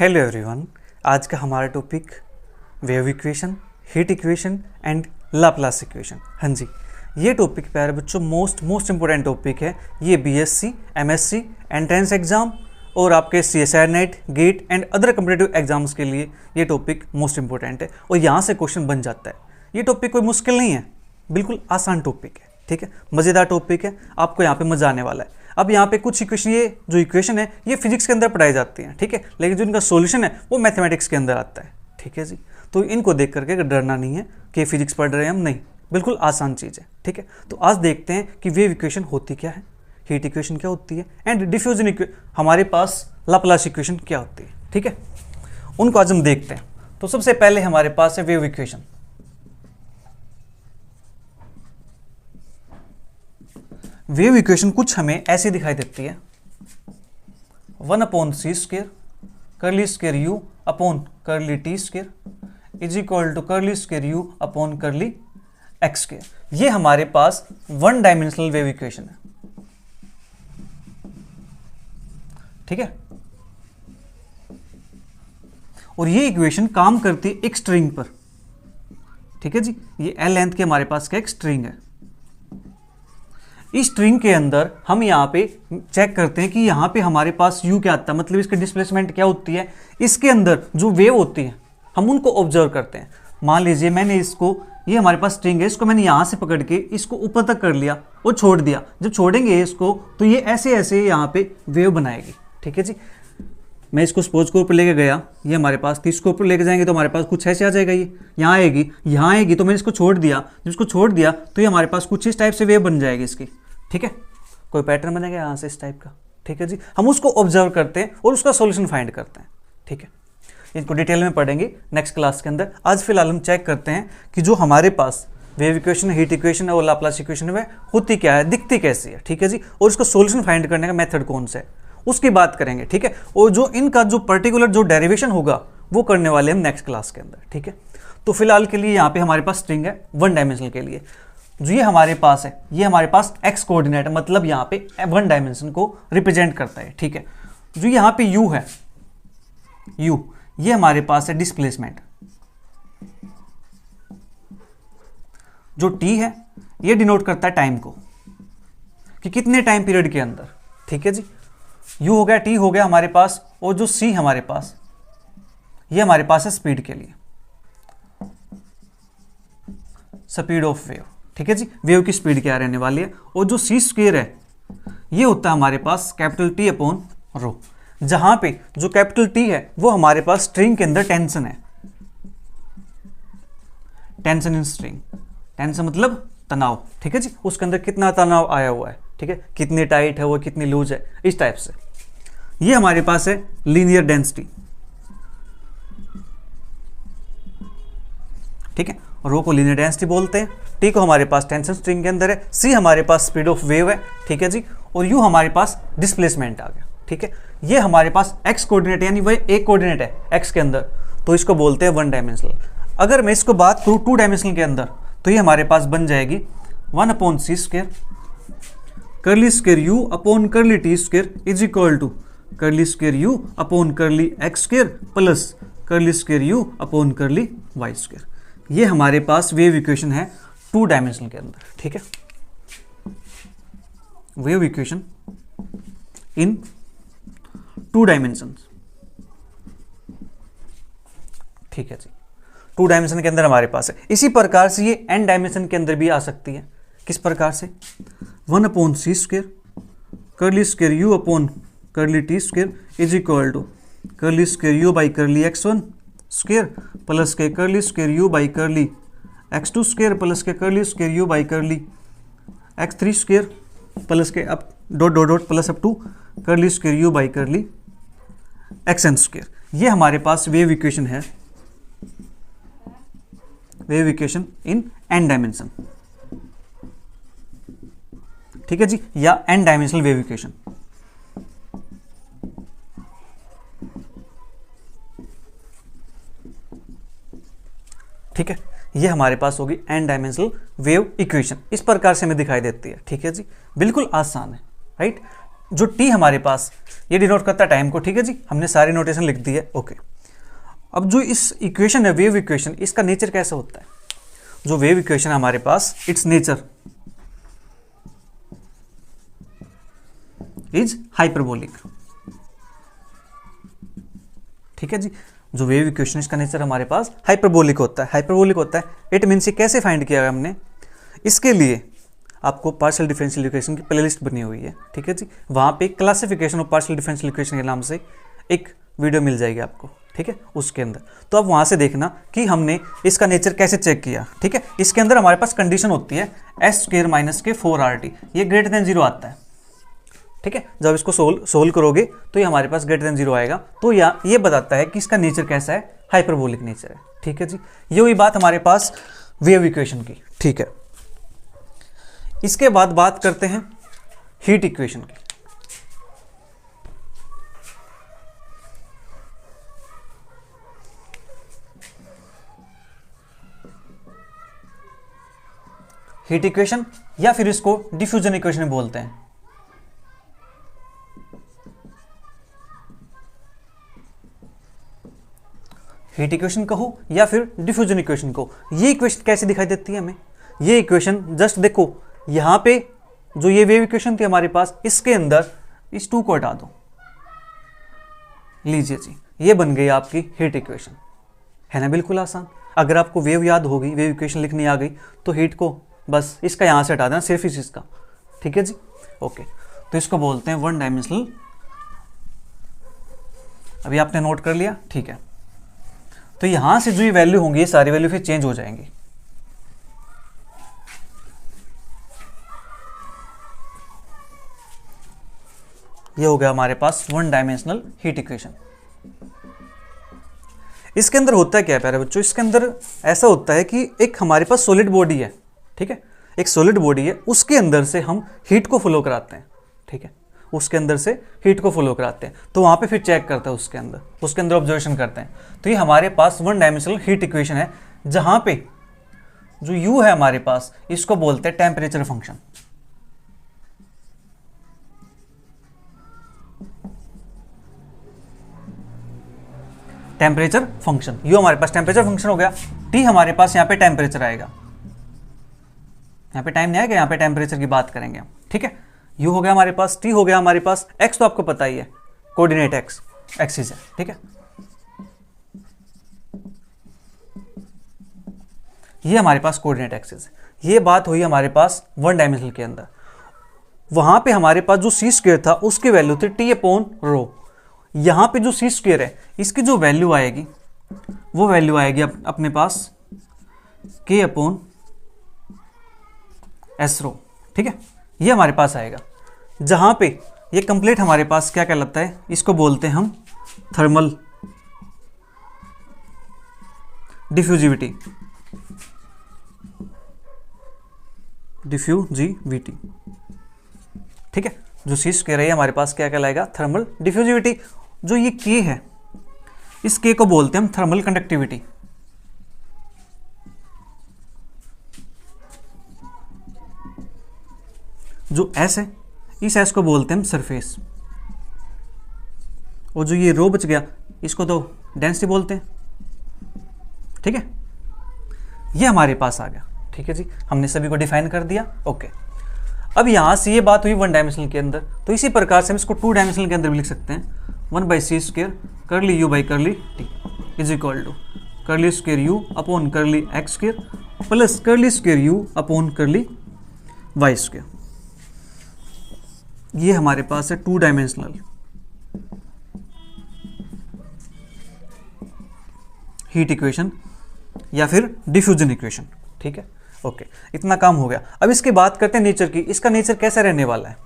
Hello everyone, आज का हमारा topic wave equation, heat equation and Laplace equation. हाँ जी, ये टॉपिक प्यारे बच्चों मोस्ट इंपॉर्टेंट टॉपिक है। ये बीएससी, एमएससी, एंट्रेंस एग्जाम और आपके CSI NET, GATE and other competitive exams के लिए ये टॉपिक मोस्ट इंपॉर्टेंट है और यहाँ से क्वेश्चन बन जाता है। ये टॉपिक कोई मुश्किल नहीं है, बिल्कुल आसान टॉपिक है। ठीक है, मज़ेदार टॉपिक है, आपको यहाँ पे मज़ा आने वाला है। अब यहाँ पे कुछ इक्वेशन, ये जो इक्वेशन है ये फिजिक्स के अंदर पढ़ाई जाती हैं, ठीक है, लेकिन जो इनका सॉल्यूशन है वो मैथमेटिक्स के अंदर आता है। ठीक है जी, तो इनको देख करके डरना नहीं है कि फिजिक्स पढ़ रहे हैं हम, नहीं, बिल्कुल आसान चीज़ है। ठीक है, तो आज देखते हैं कि वेव इक्वेशन होती क्या है, हीट इक्वेशन क्या होती है एंड डिफ्यूजन हमारे पास लाप्लास इक्वेशन क्या होती है। ठीक है, उनको आज हम देखते हैं। तो सबसे पहले हमारे पास है वेव इक्वेशन। वेव इक्वेशन कुछ हमें ऐसे दिखाई देती है, 1/c² curly square u upon curly t² is equal to curly square u upon curly x²। ये हमारे पास वन डायमेंशनल वेव इक्वेशन है। ठीक है, और ये इक्वेशन काम करती है एक स्ट्रिंग पर। ठीक है जी, ये L लेंथ के हमारे पास का एक स्ट्रिंग है। इस स्ट्रिंग के अंदर हम यहाँ पे चेक करते हैं कि यहाँ पे हमारे पास u क्या आता है, मतलब इसकी डिस्प्लेसमेंट क्या होती है। इसके अंदर जो वेव होती है हम उनको ऑब्जर्व करते हैं। मान लीजिए मैंने इसको, ये हमारे पास स्ट्रिंग है, इसको मैंने यहाँ से पकड़ के इसको ऊपर तक कर लिया और छोड़ दिया। जब छोड़ेंगे इसको तो ये ऐसे ऐसे यहाँ पे वेव बनाएगी। ठीक है जी, मैं इसको सपोज को ऊपर लेके गया, ये हमारे पास 30 को ऊपर लेके जाएंगे तो हमारे पास कुछ ऐसे आ जाएगा, ये यहाँ आएगी, तो मैंने इसको छोड़ दिया। जब इसको छोड़ दिया तो ये हमारे पास कुछ इस टाइप से वेव बन जाएगी इसकी। ठीक है, कोई पैटर्न बनेगा यहाँ से इस टाइप का। ठीक है जी, हम उसको ऑब्जर्व करते हैं और उसका सॉल्यूशन फाइंड करते हैं। ठीक है, इनको डिटेल में पढ़ेंगे नेक्स्ट क्लास के अंदर। आज फिलहाल हम चेक करते हैं कि जो हमारे पास वेव इक्वेशन, हीट इक्वेशन और लाप्लास इक्वेशन है होती क्या है, दिखती कैसी है। ठीक है जी, और उसका सॉल्यूशन फाइंड करने का मेथड कौन सा है उसकी बात करेंगे। ठीक है, और जो इनका जो पर्टिकुलर जो डेरिवेशन होगा वो करने वाले हम नेक्स्ट क्लास के अंदर। ठीक है, तो फिलहाल के लिए यहाँ पे हमारे पास स्ट्रिंग है वन डायमेंशनल के लिए। जो ये हमारे पास है, ये हमारे पास एक्स कोऑर्डिनेट है, मतलब यहाँ पे वन डायमेंशन को रिप्रेजेंट करता है। ठीक है, जो यहाँ पे u है, ये हमारे पास है डिस्प्लेसमेंट। जो t है ये डिनोट करता है टाइम को, कि कितने टाइम पीरियड के अंदर। ठीक है जी, u हो गया, t हो गया हमारे पास, और जो c हमारे पास, ये हमारे पास है स्पीड के लिए, स्पीड ऑफ वेव। ठीक है जी, वेव की स्पीड क्या रहने वाली है। और जो c² है ये होता है हमारे पास कैपिटल T अपॉन रो, जहां पे जो कैपिटल T है वो हमारे पास स्ट्रिंग के अंदर टेंशन है, टेंशन इन स्ट्रिंग। टेंशन मतलब तनाव। ठीक है जी, उसके अंदर कितना तनाव आया हुआ है, ठीक है, कितनी टाइट है वो, कितनी लूज है, इस टाइप से। ये हमारे पास है लीनियर डेंसिटी। ठीक है, रो को लीनियर डेंसिटी बोलते हैं, टी को हमारे पास टेंशन स्ट्रिंग के अंदर है, सी हमारे पास स्पीड ऑफ वेव है। ठीक है जी, और यू हमारे पास डिस्प्लेसमेंट आ गया। ठीक है, ये हमारे पास एक्स कोऑर्डिनेट, यानी वह एक कोऑर्डिनेट है एक्स के अंदर, तो इसको बोलते हैं वन डायमेंशनल। अगर मैं इसको बात करूँ टू डायमेंशनल के अंदर, तो ये हमारे पास बन जाएगी 1/c² curly square u upon curly t² is equal to curly square u upon curly x² plus curly square u upon curly y²। ये हमारे पास वेव इक्वेशन है टू डायमेंशनल के अंदर। ठीक है, wave equation in two dimension. ठीक है जी, टू डायमेंशन के अंदर हमारे पास है। इसी प्रकार से ये एन डायमेंशन के अंदर भी आ सकती है। किस प्रकार से, 1/c² curly square u upon curly t² is equal to curly square u by curly x1 square plus के curly square u by curly x2 square plus के curly square u by curly x3 square plus के अब dot dot dot plus up to curly square u by curly xn square. ये हमारे पास wave equation है, wave equation in n dimension. ठीक है जी, या n डायमेंशनल वेव इक्वेशन। ठीक है, ये हमारे पास होगी n डायमेंशनल वेव इक्वेशन। इस प्रकार से हमें दिखाई देती है। ठीक है जी, बिल्कुल आसान है, राइट। जो टी हमारे पास ये डिनोट करता है टाइम को, ठीक है जी, हमने सारी नोटेशन लिख दी है, ओके। अब जो इस इक्वेशन है वेव इक्वेशन, इसका नेचर कैसा होता है? जो वेव इक्वेशन है हमारे पास, इट्स नेचर इज हाइपरबोलिक, ठीक है जी। जो वेव इक्वेशन इसका नेचर हमारे पास हाइपरबोलिक होता है, हाइपरबोलिक होता है। इट मीन्स ये कैसे फाइंड किया है हमने, इसके लिए आपको पार्शियल डिफरेंशियल इक्वेशन की प्लेलिस्ट बनी हुई है, ठीक है जी। वहाँ पे classification of partial differential equation के नाम से एक वीडियो मिल जाएगी आपको, ठीक है, उसके अंदर। तो आप वहाँ से देखना कि हमने इसका नेचर कैसे चेक किया, ठीक है। इसके अंदर हमारे पास कंडीशन होती है s² - के 4RT, ये ग्रेटर देन 0 आता है, ठीक है। जब इसको सोल्व करोगे तो ये हमारे पास ग्रेटर देन 0 आएगा। तो ये बताता है कि इसका नेचर कैसा है, हाइपरबोलिक नेचर है, ठीक है जी। ये हुई बात हमारे पास वेव इक्वेशन की, ठीक है। इसके बाद बात करते हैं हीट इक्वेशन की। हीट इक्वेशन या फिर इसको डिफ्यूजन इक्वेशन बोलते हैं। हीट इक्वेशन कहो या फिर डिफ्यूजन इक्वेशन कहो, ये इक्वेशन कैसे दिखाई देती है हमें? ये इक्वेशन जस्ट देखो, यहां पे जो ये वेव इक्वेशन थी हमारे पास, इसके अंदर इस 2 को हटा दो, लीजिए जी, ये बन गई आपकी हीट इक्वेशन, है ना, बिल्कुल आसान। अगर आपको वेव याद होगी, वेव इक्वेशन लिखनी आ गई, तो हीट को बस इसका यहां से हटा देना, सिर्फ इस इसका, ठीक है जी, ओके। तो इसको बोलते हैं वन डायमेंशनल। अभी आपने नोट कर लिया, ठीक है। तो यहां से जो ये वैल्यू होंगी, ये सारी वैल्यू फिर चेंज हो जाएंगी। ये हो गया हमारे पास वन डायमेंशनल हीट इक्वेशन। इसके अंदर होता है क्या है प्यारे बच्चों? इसके अंदर ऐसा होता है कि एक हमारे पास सॉलिड बॉडी है, ठीक है, एक सॉलिड बॉडी है, उसके अंदर से हम हीट को फ्लो कराते हैं, ठीक है, उसके अंदर से हीट को फ्लो कराते हैं। तो वहां पे फिर चेक करता है, उसके अंदर ऑब्जर्वेशन करते हैं। तो ये हमारे पास वन डायमेंशनल हीट इक्वेशन है, जहां पे जो यू है हमारे पास, इसको बोलते हैं temperature function. Temperature function, you हमारे पास टेम्परेचर फंक्शन हो गया, टी हमारे पास यहाँ पे टेम्परेचर आएगा, यहाँ पे टाइम नहीं आएगा, यहाँ पे टेम्परेचर की बात करेंगे हम, ठीक है। यू हो गया हमारे पास, टी हो गया हमारे पास, एक्स तो आपको पता ही है, कोऑर्डिनेट एक्स एक्सिस है, ठीक है। ये हमारे पास कोऑर्डिनेट एक्सिस है। ये बात हुई हमारे पास वन डायमेंशनल के अंदर। वहां पे हमारे पास जो सी स्क्वायर था, उसकी वैल्यू थी T/ρ। यहां पे जो सी स्क्वायर है, इसकी जो वैल्यू आएगी, वो वैल्यू आएगी अपने पास K/S ρ, ठीक है। ये हमारे पास आएगा, जहां पे ये कंप्लीट हमारे पास क्या कहलाता है, इसको बोलते हैं हम थर्मल डिफ्यूजिविटी, डिफ्यूजिविटी, ठीक है। जो सी स्क्वायर है हमारे पास क्या कहलाएगा, थर्मल डिफ्यूजिविटी। जो ये के है, इस के को बोलते हैं हम थर्मल कंडक्टिविटी। जो एस है, इस एस को बोलते हैं हम सरफेस। और जो ये रो बच गया, इसको तो डेंसिटी बोलते हैं, ठीक है। ये हमारे पास आ गया, ठीक है जी, हमने सभी को डिफाइन कर दिया, ओके। अब यहां से ये बात हुई वन डायमेंशनल के अंदर, तो इसी प्रकार से हम इसको टू डायमेंशनल के अंदर भी लिख सकते हैं। 1/c² curly u by curly t is equal to curly square u upon curly x² plus करली स्क्वेयर u अपॉन करली y²। ये हमारे पास है टू डायमेंशनल हीट इक्वेशन या फिर डिफ्यूजन इक्वेशन, ठीक है, ओके। इतना काम हो गया। अब इसकी बात करते हैं नेचर की। इसका नेचर कैसा रहने वाला है?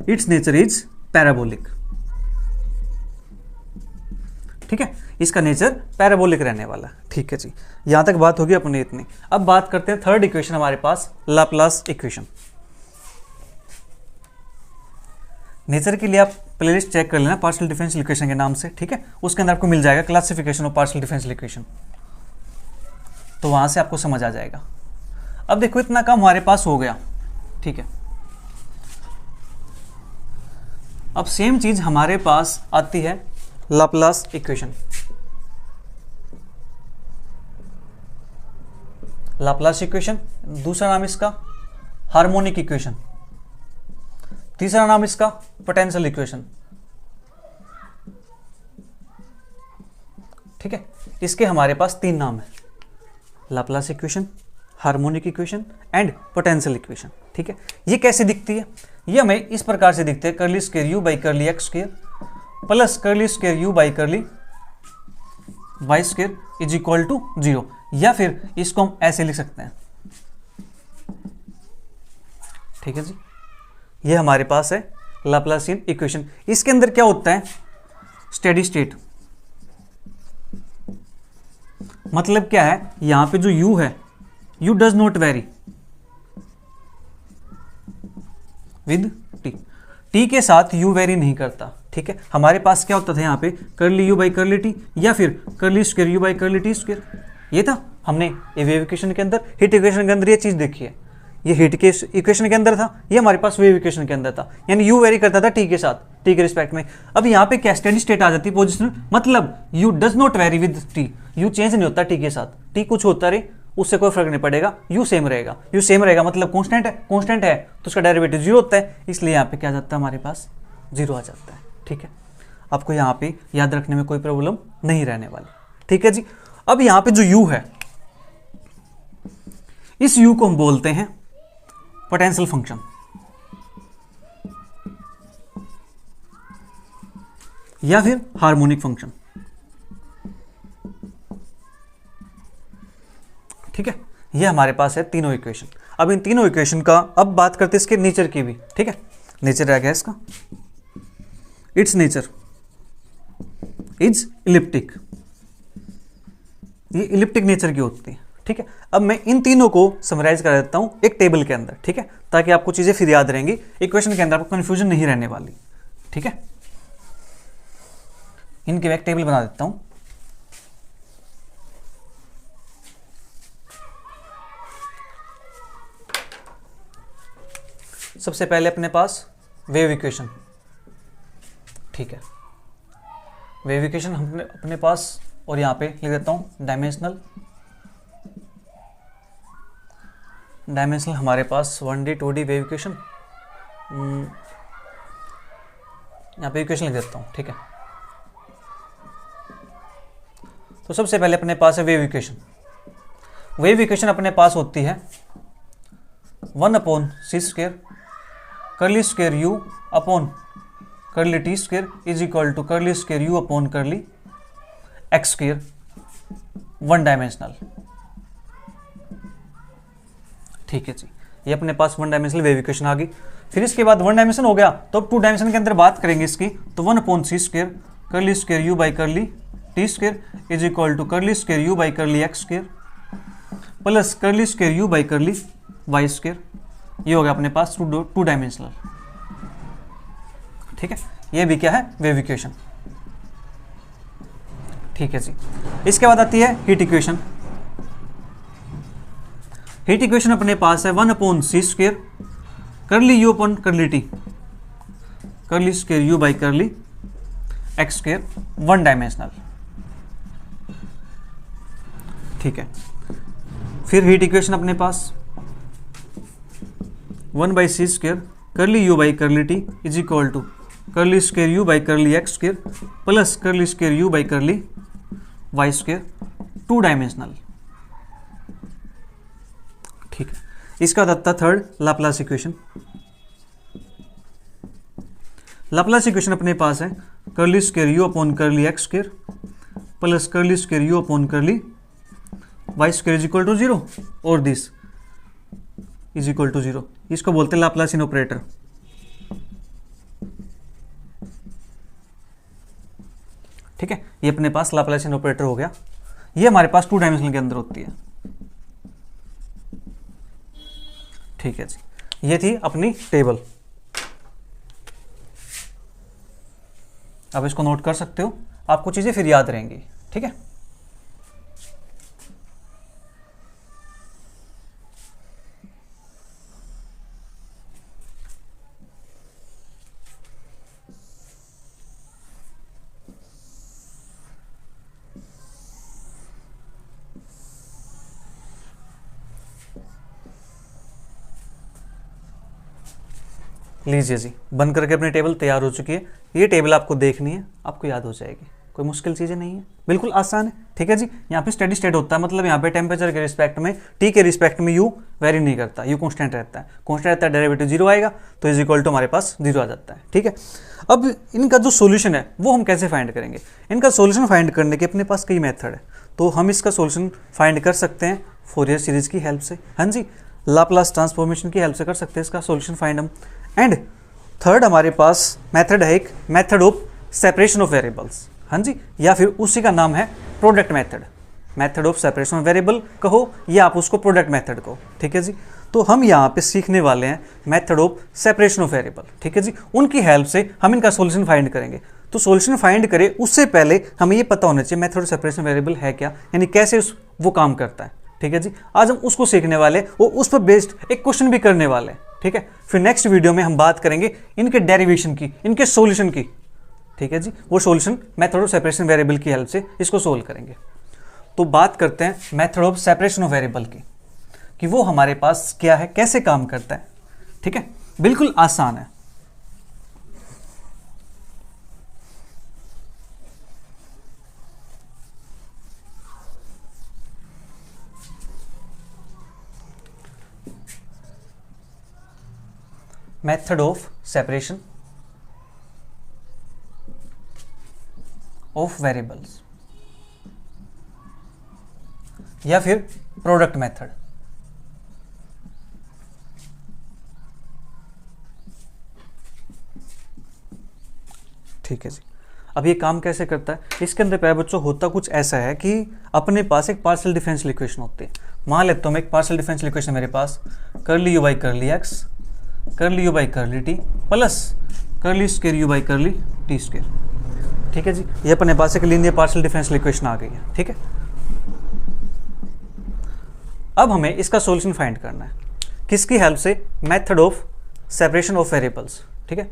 इट्स नेचर इज पैराबोलिक, ठीक है, इसका नेचर पैराबोलिक रहने वाला, ठीक है जी। यहां तक बात होगी अपनी इतनी। अब बात करते हैं थर्ड इक्वेशन हमारे पास, लाप्लास इक्वेशन। नेचर के लिए आप प्लेलिस्ट चेक कर लेना पार्शियल डिफरेंशियल इक्वेशन के नाम से, ठीक है। उसके अंदर आपको मिल जाएगा classification of partial differential equation, तो वहां से आपको समझ आ जाएगा। अब देखो इतना काम हमारे पास हो गया, ठीक है। अब सेम चीज हमारे पास आती है लाप्लास इक्वेशन। लाप्लास इक्वेशन, दूसरा नाम इसका हार्मोनिक इक्वेशन, तीसरा नाम इसका पोटेंशियल इक्वेशन, ठीक है। इसके हमारे पास 3 नाम है, Laplace equation, harmonic equation and potential equation, ठीक है। ये कैसे दिखती है? ये हमें इस प्रकार से दिखते हैं, curly square u by curly x square plus curly square u by curly y square is equal to 0, या फिर इसको हम ऐसे लिख सकते हैं, ठीक है जी। ये हमारे पास है लाप्लासियन इक्वेशन। इसके अंदर क्या होता है? स्टेडी स्टेट, मतलब क्या है, यहां पे जो u है, u does not very with t के साथ u वेरी नहीं करता, ठीक है। हमारे पास क्या होता था यहाँ पे, curly u by curly t या फिर curly square u by curly t square, ये था। हमने वेव इक्वेशन के अंदर, हीट इक्वेशन के अंदर ये चीज देखी है, ये हीट के इक्वेशन के अंदर था, ये हमारे पास वेव इक्वेशन के अंदर था, यानी u वेरी करता था t के साथ, t के रिस्पेक्ट में। अब यहाँ पे क्या स्टेडी स्टेट आ जाती है पोजिशन, मतलब u does not very with t, u change नहीं होता t के साथ, t कुछ होता रहे उससे कोई फर्क नहीं पड़ेगा, u सेम रहेगा। u सेम रहेगा मतलब कांस्टेंट है, कांस्टेंट है तो उसका डेरिवेटिव 0 होता है, इसलिए यहाँ पे क्या जाता है, हमारे पास 0 आ जाता है, ठीक है। आपको यहाँ पे याद रखने में कोई प्रॉब्लम नहीं रहने वाली, ठीक है जी। अब यहाँ पे जो u है, इस u को हम बोलते हैं पोटेंशियल फंक्शन, या फिर हार्मोनिक फंक्शन, ठीक है। ये हमारे पास है तीनों इक्वेशन। अब इन तीनों इक्वेशन का अब बात करते हैं इसके नेचर की भी, ठीक है। नेचर रह गया इसका, इट्स नेचर इज इलिप्टिक, ये इलिप्टिक नेचर की होती है, ठीक है। अब मैं इन तीनों को समराइज कर देता हूं एक टेबल के अंदर, ठीक है, ताकि आपको चीजें फिर याद रहेंगी, इक्वेशन के अंदर आपको कंफ्यूजन नहीं रहने वाली, ठीक है। इनके मैं एक टेबल बना देता हूं। सबसे पहले अपने पास वेव इक्वेशन, ठीक है। वेव इक्वेशन हमने अपने पास, और यहां पे लिख देता हूं डायमेंशनल हमारे पास 1D 2D वेव इक्वेशन, यहाँ पे इक्वेशन लिख देता हूँ, ठीक है। तो सबसे पहले अपने पास है वेव इक्वेशन। वेव इक्वेशन अपने पास होती है 1/c² curly square u upon curly t square is equal to curly square u upon curly x square, 1 dimensional, ठीक है जी। ये अपने पास 1 डायमेंशनल वेव इक्वेशन आ गई। फिर इसके बाद 1 डायमेंशन हो गया तो अब 2 डायमेंशन के अंदर बात करेंगे इसकी, तो 1/c² curly square u by curly t square is equal to curly square u by curly x square plus curly square u by curly y square. ये हो गया अपने पास 2 डायमेंशनल, ठीक है। ये भी क्या है, वेव इक्वेशन, ठीक है जी। इसके बाद आती है हीट इक्वेशन। हीट इक्वेशन अपने पास है 1/c² curly u upon curly t curly square u by curly x square, 1 dimensional, ठीक है। फिर हीट इक्वेशन अपने पास 1/c² curly u by curly t is equal to curly square u by curly x square plus curly square u by curly y square, 2 dimensional, ठीक है। इसका आता third Laplace equation. Laplace equation अपने पास है curly square u upon curly x square plus curly square u upon curly y square is equal to 0 और this is equal to 0। इसको बोलते हैं लाप्लासियन ऑपरेटर, ठीक है। ये अपने पास लाप्लासियन ऑपरेटर हो गया। ये हमारे पास 2 डायमेंशनल के अंदर होती है, ठीक है जी। ये थी अपनी टेबल। अब इसको नोट कर सकते हो, आपको चीजें फिर याद रहेंगी, ठीक है। लीजिए जी, बन करके अपनी टेबल तैयार हो चुकी है। ये टेबल आपको देखनी है, आपको याद हो जाएगी, कोई मुश्किल चीज़ें नहीं है, बिल्कुल आसान है। ठीक है जी, यहाँ पे स्टेडी स्टेट होता है, मतलब यहाँ पे टेम्परेचर के रिस्पेक्ट में, टी के रिस्पेक्ट में यू वेरी नहीं करता, यू कॉन्स्टेंट रहता है। कॉन्स्टेंट रहता है, डेरिवेटिव जीरो आएगा, तो इज इक्वल टू हमारे पास जीरो आ जाता है। ठीक है, अब इनका जो सोल्यूशन है वो हम कैसे फाइंड करेंगे? इनका सोल्यूशन फाइंड करने के अपने पास कई मेथड है, तो हम इसका सोल्यूशन फाइंड कर सकते हैं फोरियर सीरीज की हेल्प से। हाँ जी, लाप्लास ट्रांसफॉर्मेशन की हेल्प से कर सकते हैं इसका सोल्यूशन फाइंड हम। एंड थर्ड हमारे पास मेथड है एक method of separation of variables. हाँ जी, या फिर उसी का नाम है product method, method of separation of variable कहो या आप उसको प्रोडक्ट मेथड कहो। ठीक है जी, तो हम यहाँ पे सीखने वाले हैं method of separation of variable. ठीक है जी, उनकी हेल्प से हम इनका सोल्यूशन फाइंड करेंगे। तो सोल्यूशन फाइंड करें उससे पहले हमें ये पता होना चाहिए मेथड ऑफ सेपरेशन वेरिएबल है क्या, यानी कैसे वो काम करता है। ठीक है जी, आज हम उसको सीखने वाले और उस पर बेस्ड एक क्वेश्चन भी करने वाले हैं। ठीक है, फिर नेक्स्ट वीडियो में हम बात करेंगे इनके डेरिवेशन की, इनके सॉल्यूशन की। ठीक है जी, वो solution method of separation variable की हेल्प से इसको सोल्व करेंगे। तो बात करते हैं method of separation of variable की, कि वो हमारे पास क्या है, कैसे काम करता है। ठीक है, बिल्कुल आसान है। Method of separation of variables या फिर प्रोडक्ट मेथड। ठीक है जी, अब ये काम कैसे करता है? इसके अंदर प्यारे बच्चों होता कुछ ऐसा है कि अपने पास एक पार्शियल डिफरेंशियल इक्वेशन होती है। मान लेता हूँ मैं एक पार्शियल डिफरेंशियल इक्वेशन मेरे पास, curly u by curly x, curly u by curly t plus curly square u by curly t square. ठीक है जी, ये अपने पास एक लीनियर पार्शियल डिफरेंशियल इक्वेशन आ गई है। ठीक है, अब हमें इसका सॉल्यूशन फाइंड करना है, किसकी हेल्प से? Method of separation of variables. ठीक है,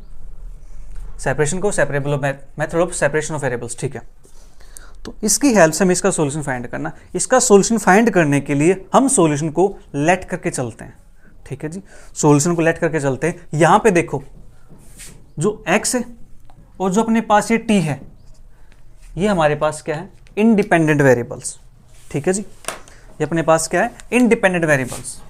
सेपरेशन को separable method of separation of variables. ठीक है, तो इसकी हेल्प से हमें इसका सॉल्यूशन फाइंड करना। इसका सॉल्यूशन फाइंड करने के लिए हम सॉल्यूशन को लेट करके चलते हैं। ठीक है जी, सॉल्यूशन को लेट करके चलते हैं। यहां पे देखो, जो x है और जो अपने पास ये t है, ये हमारे पास क्या है? Independent variables. ठीक है जी, ये अपने पास क्या है? Independent variables.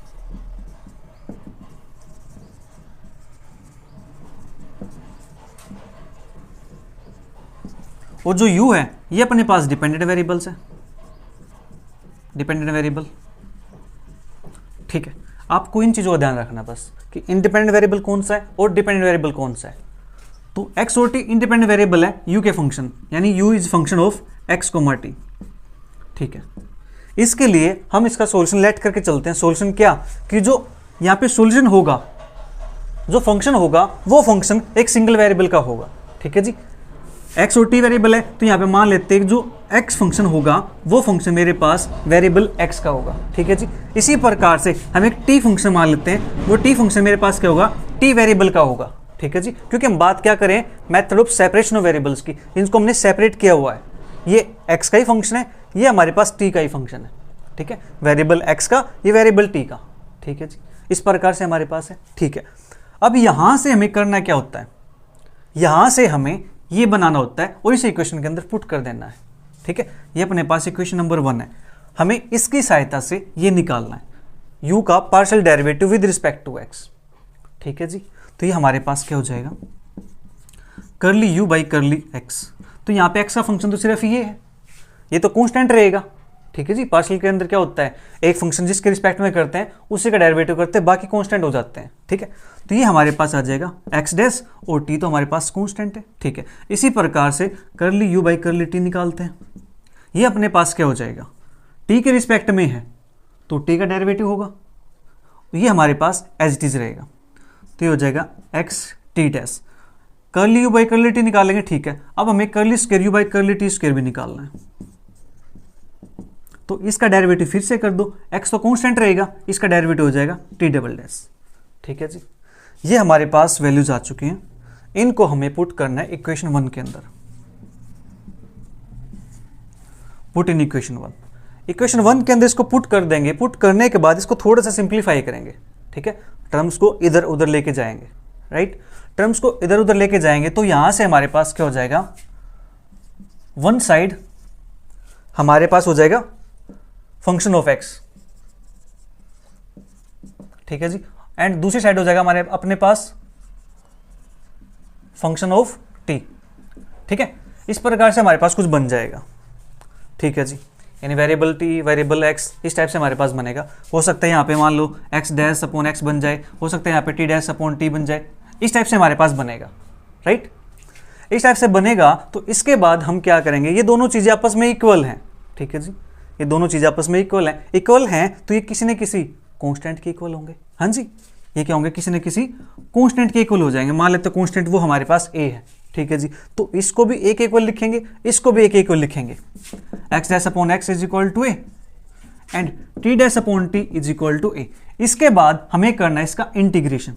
और जो u है ये अपने पास डिपेंडेंट वेरिएबल्स है, डिपेंडेंट वेरिएबल। ठीक है, आपको इन चीज़ों का ध्यान रखना बस कि इंडिपेंडेंट वेरिएबल कौन सा है और डिपेंडेंट वेरिएबल कौन सा है। तो x और t इंडिपेंडेंट वेरिएबल है u के फंक्शन, यानी u is function of x, t। ठीक है, इसके लिए हम इसका सॉल्यूशन लेट करके चलते हैं। सॉल्यूशन क्या कि जो यहाँ पे सॉल्यूशन होगा, जो फंक्शन होगा वो फंक्शन एक सिंगल वेरिएबल का होगा। ठीक है जी, x और t वेरिएबल है, तो यहाँ पे मान लेते हैं जो x फंक्शन होगा वो फंक्शन मेरे पास वेरिएबल x का होगा। ठीक है जी, इसी प्रकार से हम एक t फंक्शन मान लेते हैं, वो t फंक्शन मेरे पास क्या होगा? t वेरिएबल का होगा। ठीक है जी, क्योंकि हम बात क्या करें? Method of separation of variables की, इनको हमने सेपरेट किया हुआ है। ये x का ही फंक्शन है, ये हमारे पास t का ही फंक्शन है। ठीक है, वेरिएबल x का, ये वेरिएबल t का। ठीक है जी, इस प्रकार से हमारे पास है। ठीक है, अब यहां से हमें करना क्या होता है? यहां से हमें ये बनाना होता है और इस इक्वेशन के अंदर पुट कर देना है। ठीक है, ये अपने पास इक्वेशन नंबर 1 है, हमें इसकी सहायता से ये निकालना है, u का partial derivative with respect to x। ठीक है जी, तो ये हमारे पास क्या हो जाएगा? Curly u by curly x। तो यहाँ पे x का फंक्शन तो सिर्फ ये है, ये तो कांस्टेंट रहेगा। ठीक है जी, पार्शियल के अंदर क्या होता है? एक फंक्शन जिसके रिस्पेक्ट में करते हैं उसी का डेरिवेटिव करते हैं, बाकी कांस्टेंट हो जाते हैं। ठीक है, तो ये हमारे पास आ जाएगा x डैश और t तो हमारे पास कांस्टेंट है। ठीक है, इसी प्रकार से curly u by curly t निकालते हैं। ये अपने पास क्या हो जाएगा? t के रिस्पेक्ट में है तो t का डेरिवेटिव होगा, ये हमारे पास एज इट इज रहेगा, तो ये हो जाएगा x t dash. Curly u by curly t निकालेंगे। ठीक है, अब हमें curly square u by curly t square भी निकालना है, तो इसका डेरिवेटिव फिर से कर दो, x तो कांस्टेंट रहेगा, इसका डेरिवेटिव हो जाएगा t डबल डैश। ठीक है जी, ये हमारे पास वैल्यूज आ चुकी हैं, इनको हमें पुट करना है इक्वेशन 1 के अंदर। पुट इन इक्वेशन 1, इक्वेशन 1 के अंदर इसको पुट कर देंगे। पुट करने के बाद इसको थोड़ा सा सिंप्लीफाई करेंगे। ठीक है, टर्म्स को इधर उधर लेके जाएंगे। राइट। टर्म्स को इधर उधर लेके जाएंगे तो यहां से हमारे पास क्या हो जाएगा, वन साइड हमारे पास हो जाएगा फंक्शन ऑफ एक्स, ठीक है जी, एंड दूसरी साइड हो जाएगा हमारे अपने पास फंक्शन ऑफ टी, ठीक है। इस प्रकार से हमारे पास कुछ बन जाएगा, ठीक है जी, यानी वेरिएबल टी, वेरिएबल एक्स, इस टाइप से हमारे पास बनेगा। हो सकता है यहाँ पे मान लो एक्स डैश अपॉन एक्स बन जाए, हो सकता है यहाँ पे टी डैश अपॉन टी बन जाए, इस टाइप से हमारे पास बनेगा, राइट। इस टाइप से बनेगा तो इसके बाद हम क्या करेंगे, ये दोनों चीज़ें आपस में इक्वल हैं, ठीक है जी, ये दोनों चीज़ें आपस में इक्वल हैं तो ये किसी न किसी कॉन्स्टेंट के इक्वल होंगे। हाँ जी, ये क्या होंगे, किसी न किसी कॉन्स्टेंट के इक्वल हो जाएंगे। मान लेते कॉन्स्टेंट वो हमारे पास ए है, ठीक है जी, तो इसको भी एक इक्वल लिखेंगे, इसको भी एक इक्वल लिखेंगे। X dash upon X is equal to A and T dash upon T is equal to A. इसके बाद हमें करना है इसका इंटीग्रेशन,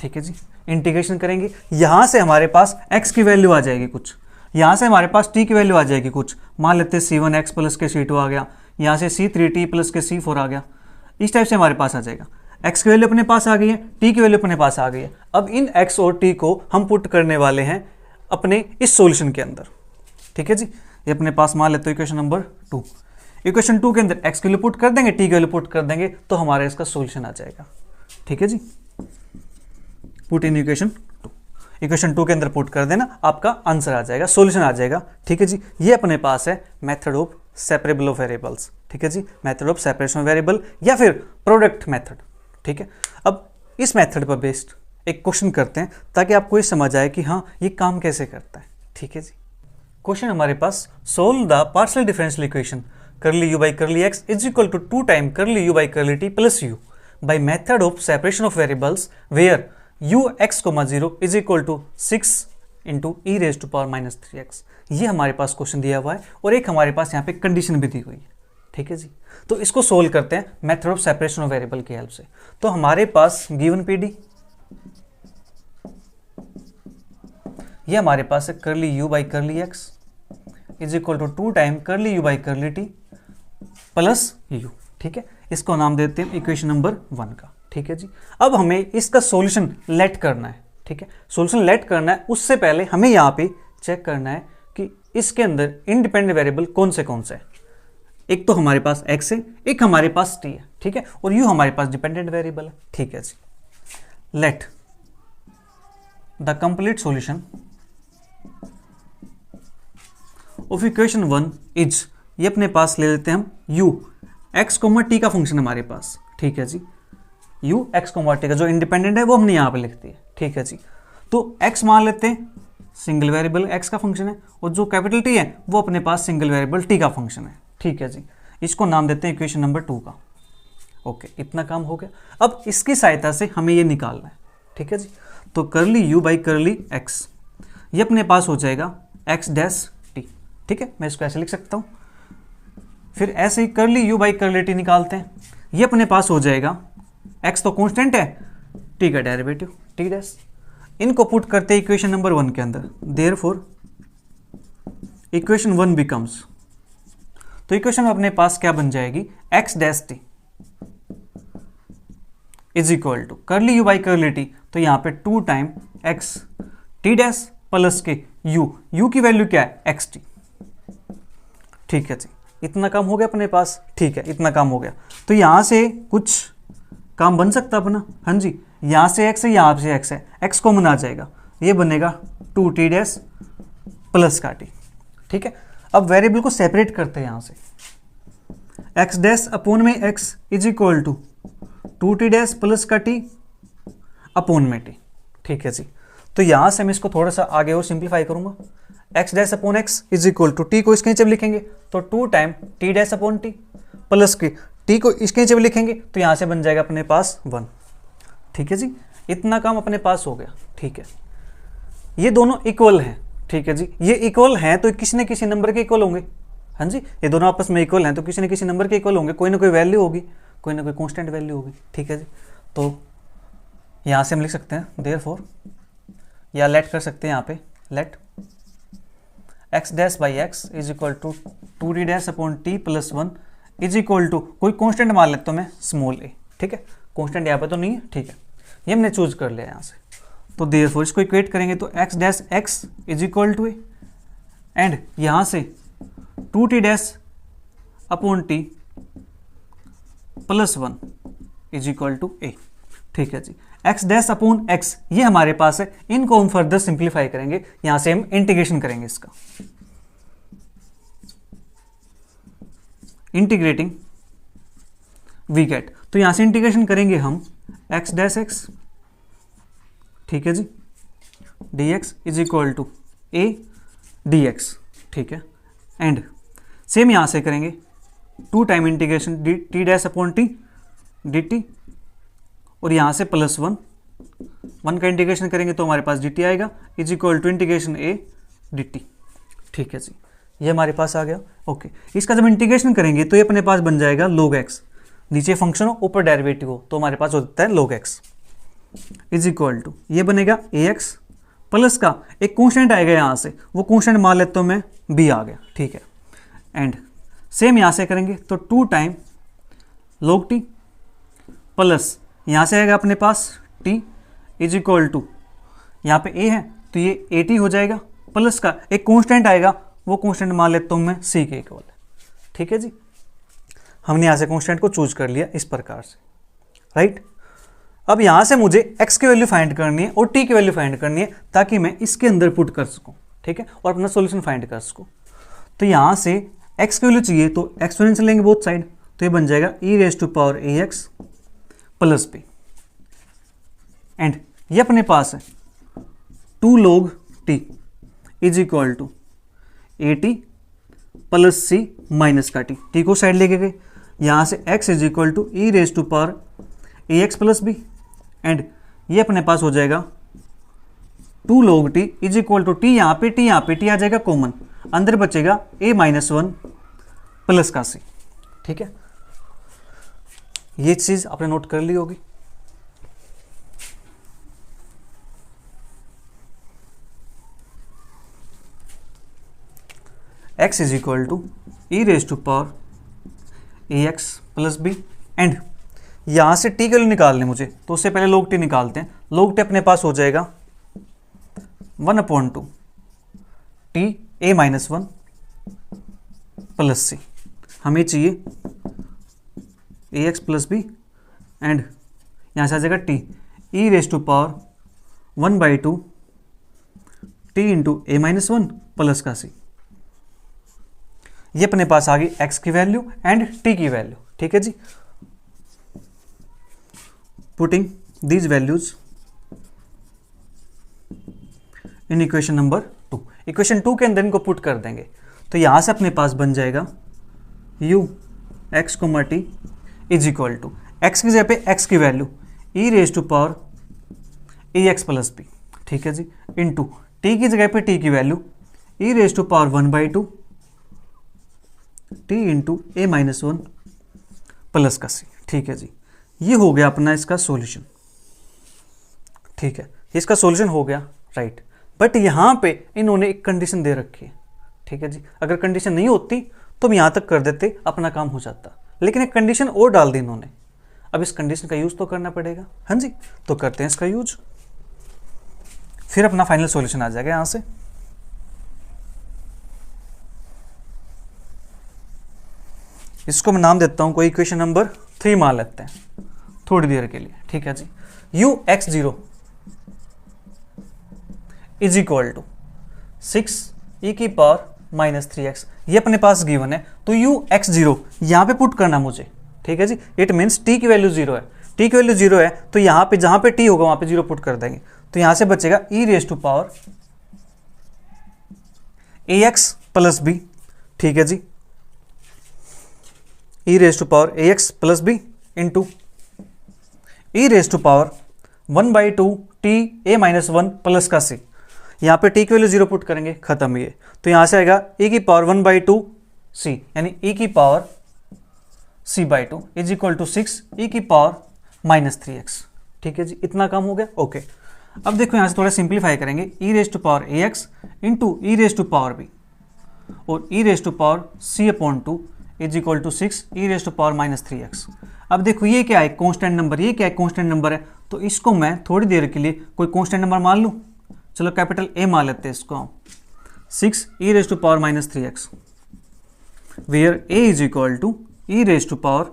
ठीक है जी, इंटीग्रेशन करेंगे। यहां से हमारे पास x की वैल्यू आ जाएगी कुछ, यहां से हमारे पास t की वैल्यू आ जाएगी कुछ, मान लेते c1x प्लस के c2 आ गया, यहां से c3t प्लस के c4 आ गया, इस टाइप से हमारे पास आ जाएगा। x की वैल्यू अपने पास आ गई है, t की वैल्यू अपने पास आ गई है। अब इन x और t को हम पुट करने वाले हैं अपने इस सॉल्यूशन के अंदर, ठीक है जी। ये अपने पास मान लेते हो इक्वेशन नंबर 2, इक्वेशन 2 के अंदर x की वैल्यू पुट कर देंगे, t की वैल्यू पुट कर देंगे तो हमारा इसका सॉल्यूशन आ जाएगा, ठीक है जी। पुट इन इक्वेशन 2, इक्वेशन 2 के अंदर पुट कर देना, आपका आंसर आ जाएगा, सॉल्यूशन आ जाएगा, ठीक है जी। ये अपने पास है method of separable of variables, ठीक है जी, method of separation of variable या फिर प्रोडक्ट मेथड, ठीक है। अब इस मेथड पर बेस्ड एक क्वेश्चन करते हैं ताकि आपको ये समझ आए कि हाँ ये काम कैसे करता है, ठीक है जी। क्वेश्चन हमारे पास, solve the partial differential equation curly u by curly x is equal to 2 time curly u by curly t plus u by method of separation of variables where u x, 0 is equal to 6 into E raise to power minus 3x। ये हमारे पास question दिया हुआ है और एक हमारे पास यहाँ पे कंडीशन भी दी हुई है, ठीक है जी। तो इसको सोल्व करते हैं method of separation of variable की हेल्प से। तो हमारे पास गिवन पीडी, ये हमारे पास है curly u by curly x is equal to 2 time curly u by curly t plus u, ठीक है। इसको नाम देते हैं इक्वेशन नंबर 1 का, ठीक है जी। अब हमें इसका सॉल्यूशन लेट करना है, ठीक है, सॉल्यूशन लेट करना है। उससे पहले हमें यहाँ पे चेक करना है कि इसके अंदर इंडिपेंडेंट वेरिएबल कौन से है। एक तो हमारे पास x है, एक हमारे पास t है, ठीक है, और u हमारे पास डिपेंडेंट वेरिएबल है, ठीक है जी। Let the complete solution of equation 1 is, ये अपने पास ले लेते हैं हम u x, t का फंक्शन हमारे पास, ठीक है जी। u x, t का जो इंडिपेंडेंट है वो हमने यहाँ पे लिख दिया, ठीक है जी। तो x मान लेते हैं सिंगल वेरिएबल x का फंक्शन है और जो कैपिटल T है वो अपने पास सिंगल वेरिएबल t का फंक्शन है, ठीक है जी। इसको नाम देते हैं इक्वेशन नंबर 2 का। ओके, इतना काम हो गया। अब इसकी सहायता से हमें ये निकालना है, ठीक है जी। तो curly u by curly x, ये अपने पास हो जाएगा x डैश t, ठीक है, मैं इसको ऐसे लिख सकता हूँ। फिर ऐसे ही curly u by curly t निकालते हैं, ये अपने पास हो जाएगा x तो कांस्टेंट है, t का डेरिवेटिव t डैश। इनको पुट करते हैं इक्वेशन नंबर 1 के अंदर, देयरफॉर इक्वेशन 1 बिकम्स, तो इक्वेशन में अपने पास क्या बन जाएगी, x dash t is equal to curly u by curly t, तो यहाँ पे 2 time x t dash plus के u की वैल्यू क्या है xt, ठीक है जी। इतना काम हो गया अपने पास, ठीक है, इतना काम हो गया। तो यहाँ से कुछ काम बन सकता अपना, हाँ जी, यहाँ से x है, यहाँ से x है, x कॉमन आ जाएगा, ये बनेगा 2t डैश प्लस का t, ठीक है। अब वेरिएबल को सेपरेट करते हैं यहाँ से, x डैश अपॉन में x is equal to 2t dash plus का t अपॉन में t, ठीक है जी। तो यहाँ से मैं इसको थोड़ा सा आगे और सिंप्लीफाई करूंगा, x dash upon x is equal to t को इसके नीचे लिखेंगे तो 2 time t dash upon t plus के t को इसके नीचे लिखेंगे तो यहाँ से बन जाएगा अपने पास 1, ठीक है जी। इतना काम अपने पास हो गया, ठीक है। ये दोनों इक्वल हैं, ठीक है जी, ये इक्वल हैं तो किसी न किसी नंबर के इक्वल होंगे, हाँ जी, ये दोनों आपस में इक्वल हैं तो किसी न किसी नंबर के इक्वल होंगे, कोई ना कोई वैल्यू होगी, कोई ना कोई कांस्टेंट वैल्यू होगी, ठीक है जी। तो यहाँ से हम लिख सकते हैं देयरफॉर, या लेट कर सकते हैं यहाँ पे, let x dash by x is equal to 2t dash upon t plus 1 is equal to कोई कांस्टेंट मान लेता हूँ मैं स्मॉल a, ठीक है, कांस्टेंट यहाँ पे तो नहीं है, ठीक है। ये हमने चूज कर लिया यहाँ से। तो देयरफॉर इसको इक्वेट करेंगे तो X dash X is equal to A, and यहाँ से 2t dash upon T plus 1 is equal to A. ठीक है जी, एक्स डैश अपॉन एक्स ये हमारे पास है, इनको हम फर्दर सिंप्लीफाई करेंगे, यहां से हम इंटीग्रेशन करेंगे इसका, इंटीग्रेटिंग वी गेट, तो यहां से इंटीग्रेशन करेंगे हम एक्स डैश एक्स, ठीक है जी, D X is equal to A D X. ठीक है, एंड सेम यहां से करेंगे 2 time integration T dash upon T D T, और यहां से प्लस 1 का इंटीग्रेशन करेंगे तो हमारे पास डी टी आएगा is equal to integration a d t. ठीक है जी, ये हमारे पास आ गया। ओके, इसका जब इंटीग्रेशन करेंगे तो ये अपने पास बन जाएगा log x, नीचे फंक्शन हो ऊपर डेरिवेटिव हो, तो हमारे पास हो जाता है log x is equal to ये बनेगा ax प्लस का एक कॉन्स्टेंट आएगा यहाँ से, वो कॉन्स्टेंट मान लेते तो मैं b आ गया। ठीक है, एंड सेम यहाँ से करेंगे तो 2 टाइम log t प्लस यहाँ से आएगा अपने पास t इज इक्वल टू यहाँ पे a है तो ये at हो जाएगा, प्लस का एक कांस्टेंट आएगा, वो कांस्टेंट मान लेता हूँ मैं c के इक्वल है। ठीक है जी, हमने यहाँ से कांस्टेंट को चूज कर लिया इस प्रकार से, राइट। अब यहाँ से मुझे x की वैल्यू फाइंड करनी है और t की वैल्यू फाइंड करनी है, ताकि मैं इसके अंदर पुट कर सकूँ, ठीक है, और अपना सॉल्यूशन फाइंड कर सकूँ। तो यहाँ से x की वैल्यू चाहिए तो एक्सपोनेंशियल लेंगे बोथ साइड, तो ये बन जाएगा e raise to power ax plus b, and ये अपने पास है 2 log t is equal to at plus c minus का t को साइड लेके गए, यहाँ से x is equal to e raise to power ax plus b, and ये अपने पास हो जाएगा 2 log t is equal to t यहाँ पे t आ जाएगा कॉमन, अंदर बचेगा a माइनस 1 प्लस का c। ठीक है, ये चीज आपने नोट कर ली होगी। x is equal to e raise to power a x plus b, and यहां से t के लिए निकालने मुझे, तो उससे पहले log t निकालते हैं। log t अपने पास हो जाएगा 1/2 t a minus 1 plus c, हमें चाहिए ए एक्स प्लस बी, एंड यहाँ से आ जाएगा T E raise to power 1/2 T into a minus 1 plus का सी। ये अपने पास आ गई x की वैल्यू एंड t की वैल्यू। ठीक है जी, putting these values in equation number 2, equation 2 के अंदर इनको पुट कर देंगे, तो यहां से अपने पास बन जाएगा u x, t is equal to x की जगह पे x की value e raise to power a x plus b. ठीक है जी, इंटू t की जगह पे t की value e raise to power 1/2 t into a minus 1 plus का c। ठीक है जी, ये हो गया अपना इसका सॉल्यूशन। ठीक है, इसका सॉल्यूशन हो गया, राइट। बट यहाँ पे इन्होंने एक कंडीशन दे रखी है। ठीक है जी, अगर कंडीशन नहीं होती तो हम यहाँ तक कर देते, अपना काम हो जाता, लेकिन एक कंडीशन और डाल दी इन्होंने। अब इस कंडीशन का यूज तो करना पड़ेगा। हाँ जी, तो करते हैं इसका यूज, फिर अपना फाइनल सॉल्यूशन आ जाएगा। यहां से इसको मैं नाम देता हूं, कोई इक्वेशन नंबर 3 मान लेते हैं थोड़ी देर के लिए। ठीक है जी, ux0 is equal to 6e⁻³ ये अपने पास गिवन है, तो ux0 यहां पे पुट करना मुझे। ठीक है जी, इट मीन्स t की वैल्यू 0 है, t की वैल्यू 0 है, तो यहां पे जहां पे t होगा वहां पे 0 पुट कर देंगे, तो यहां से बचेगा e⁻ax प्लस b। ठीक है जी, e⁻ax plus b into e⁻1/2 t a minus 1 plus का c। यहाँ पे t की वैल्यू 0 पुट करेंगे, खत्म ये, तो यहाँ से आएगा e⁻1/2 c, यानी e⁻c/2 is equal to 6e⁻−3x। ठीक है जी, इतना काम हो गया। ओके, अब देखो यहाँ से थोड़ा सिंप्लीफाई करेंगे, e⁻ax इंटू e⁻b और e⁻c/2 is equal to 6e⁻−3x। अब देखो ये क्या है, कांस्टेंट नंबर, ये क्या है, कांस्टेंट नंबर है, तो इसको मैं थोड़ी देर के लिए कोई कांस्टेंट नंबर मान लूँ। चलो कैपिटल ए मान लेते हैं इसको हम, 6 e raise to power minus 3x, where a is equal to e raise to power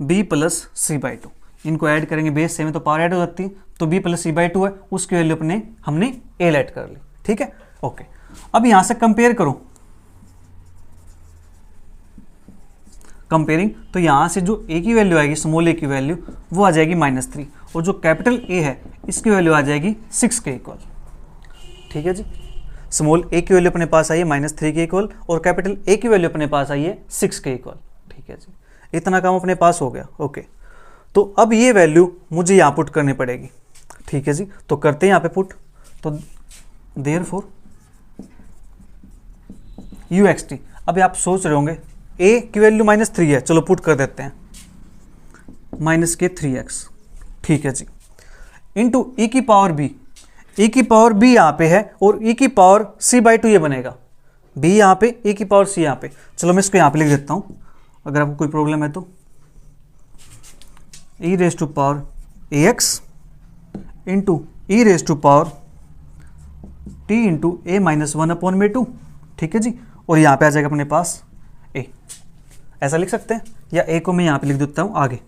b plus c by two. इनको ऐड करेंगे, बेस सेम है तो पावर ऐड हो जाती है, तो b plus c by two है, उसकी वैल्यू हमने a ऐड कर ली। ठीक है, ओके। अब यहां से कंपेयर करो, कंपेयरिंग, तो यहां से जो a की वैल्यू आएगी, स्मॉल a की वैल्यू, वो आ जाएगी -3, और जो कैपिटल A है इसकी वैल्यू आ जाएगी 6 के इक्वल। ठीक है जी, स्मॉल a की वैल्यू अपने पास आई है -3 के इक्वल, और कैपिटल A की वैल्यू अपने पास आई है 6 के इक्वल। ठीक है जी, इतना काम अपने पास हो गया। ओके, तो अब ये वैल्यू मुझे यहाँ पुट करनी पड़ेगी। ठीक है जी, तो करते हैं यहाँ पे पुट, तो देयरफॉर uxt। अब आप सोच रहे होंगे a की वैल्यू -3 है, चलो पुट कर देते हैं -3x। ठीक है जी, इंटू e की पावर b, e की पावर b यहाँ पे है और e की पावर c बाई 2 ये बनेगा, b यहाँ पे, e की पावर c यहाँ पे। चलो मैं इसको यहाँ पे लिख देता हूँ अगर आपको कोई प्रॉब्लम है तो, e raise to power ax into e raise to power t into a minus 1/2। ठीक है जी, और यहाँ पे आ जाएगा अपने पास a, ऐसा लिख सकते हैं, या a को मैं यहाँ पे लिख देता हूँ आगे,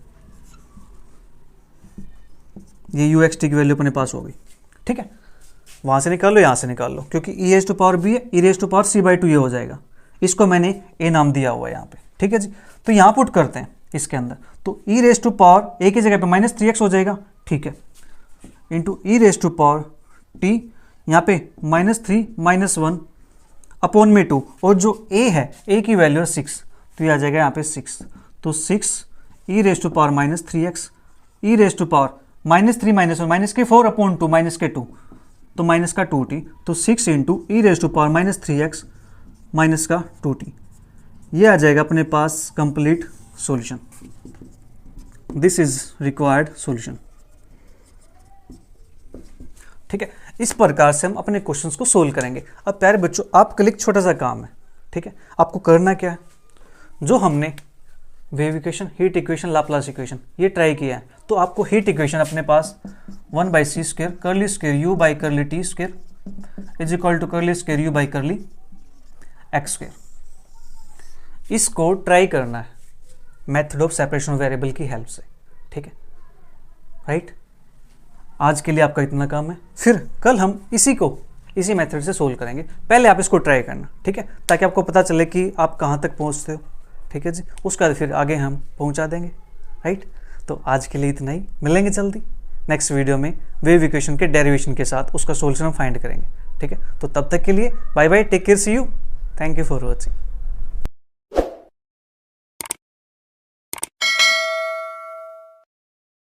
ये uxt की वैल्यू अपने पास हो गई। ठीक है, वहाँ से निकाल लो, यहाँ से निकाल लो, क्योंकि e raise to power b है, e raise to power c by 2 ये हो जाएगा, इसको मैंने a नाम दिया हुआ है यहाँ पे। ठीक है जी, तो यहाँ पुट करते हैं इसके अंदर, तो e raise to power a की जगह पे -3x हो जाएगा। ठीक है, into e raise to power t, यहाँ पे -3 -1/2, और जो a है, a की वैल्यू है 6, तो ये आ जाएगा यहाँ पे 6, तो 6 e raise to power -3x, e raise to power -3 -1 -4/2 -2, तो माइनस का 2t, तो 6 into E raise to power -3x minus का 2t, ये आ जाएगा अपने पास complete solution. This is required solution. ठीक है, इस प्रकार से हम अपने क्वेश्चंस को सोल्व करेंगे। अब प्यारे बच्चों, आपके लिए छोटा सा काम है। ठीक है, आपको करना क्या है, जो हमने wave equation, heat equation, Laplace equation ये ट्राई किया है, तो आपको हीट इक्वेशन अपने पास 1/c² curly square u by curly t square is equal to curly square u by curly x square, इसको ट्राई करना है मेथड ऑफ सेपरेशन वेरिएबल की हेल्प से। ठीक है, राइट। आज के लिए आपका इतना काम है, फिर कल हम इसी मेथड से सोल्व करेंगे। पहले आप इसको ट्राई करना, ठीक है, ताकि आपको पता चले कि आप कहाँ तक पहुँचते हो। ठीक है जी, उसका फिर आगे हम पहुँचा देंगे, राइट। तो आज के लिए इतना ही, मिलेंगे जल्दी नेक्स्ट वीडियो में वेव इक्वेशन के डेरिवेशन के साथ, उसका सोल्यूशन हम फाइंड करेंगे। ठीक है, तो तब तक के लिए bye bye, take care, see you, thank you for watching.